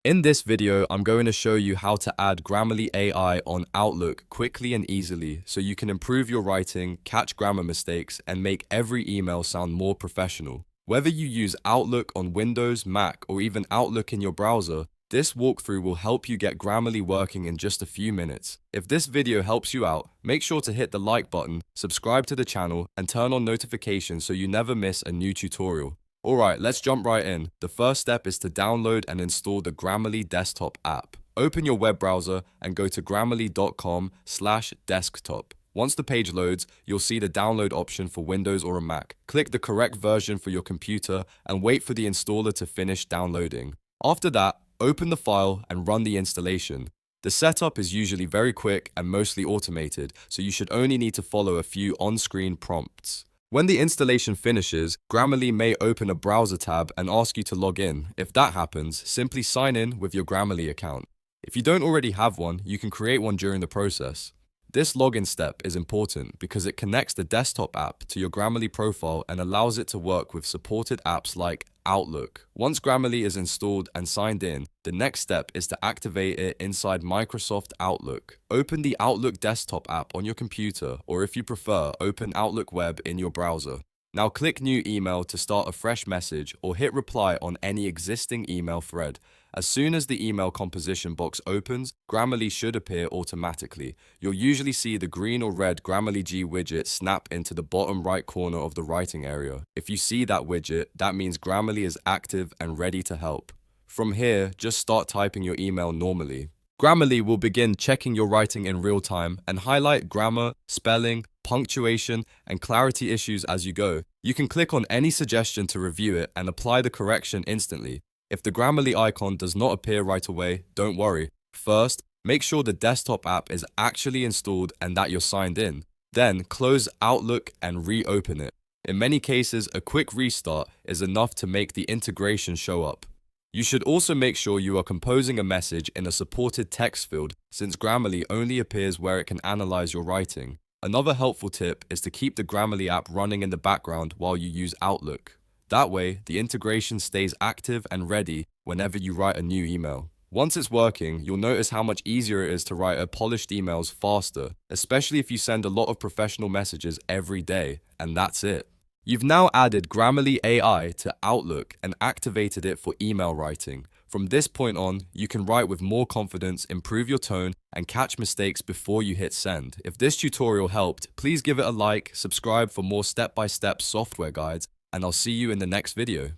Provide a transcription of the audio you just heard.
In this video, I'm going to show you how to add Grammarly AI on Outlook quickly and easily so you can improve your writing, catch grammar mistakes, and make every email sound more professional. Whether you use Outlook on Windows, Mac, or even Outlook in your browser, this walkthrough will help you get Grammarly working in just a few minutes. If this video helps you out, make sure to hit the like button, subscribe to the channel, and turn on notifications so you never miss a new tutorial. Alright, let's jump right in. The first step is to download and install the Grammarly desktop app. Open your web browser and go to grammarly.com/desktop. Once the page loads, you'll see the download option for Windows or a Mac. Click the correct version for your computer and wait for the installer to finish downloading. After that, open the file and run the installation. The setup is usually very quick and mostly automated, so you should only need to follow a few on-screen prompts. When the installation finishes, Grammarly may open a browser tab and ask you to log in. If that happens, simply sign in with your Grammarly account. If you don't already have one, you can create one during the process. This login step is important because it connects the desktop app to your Grammarly profile and allows it to work with supported apps like Outlook. Once Grammarly is installed and signed in, the next step is to activate it inside Microsoft Outlook. Open the Outlook desktop app on your computer, or if you prefer, open Outlook Web in your browser. Now click New Email to start a fresh message or hit Reply on any existing email thread. As soon as the email composition box opens, Grammarly should appear automatically. You'll usually see the green or red Grammarly G widget snap into the bottom right corner of the writing area. If you see that widget, that means Grammarly is active and ready to help. From here, just start typing your email normally. Grammarly will begin checking your writing in real time and highlight grammar, spelling, punctuation, and clarity issues as you go. You can click on any suggestion to review it and apply the correction instantly. If the Grammarly icon does not appear right away, don't worry. First, make sure the desktop app is actually installed and that you're signed in. Then, close Outlook and reopen it. In many cases, a quick restart is enough to make the integration show up. You should also make sure you are composing a message in a supported text field, since Grammarly only appears where it can analyze your writing. Another helpful tip is to keep the Grammarly app running in the background while you use Outlook. That way, the integration stays active and ready whenever you write a new email. Once it's working, you'll notice how much easier it is to write polished emails faster, especially if you send a lot of professional messages every day, and that's it. You've now added Grammarly AI to Outlook and activated it for email writing. From this point on, you can write with more confidence, improve your tone, and catch mistakes before you hit send. If this tutorial helped, please give it a like, subscribe for more step-by-step software guides, and I'll see you in the next video.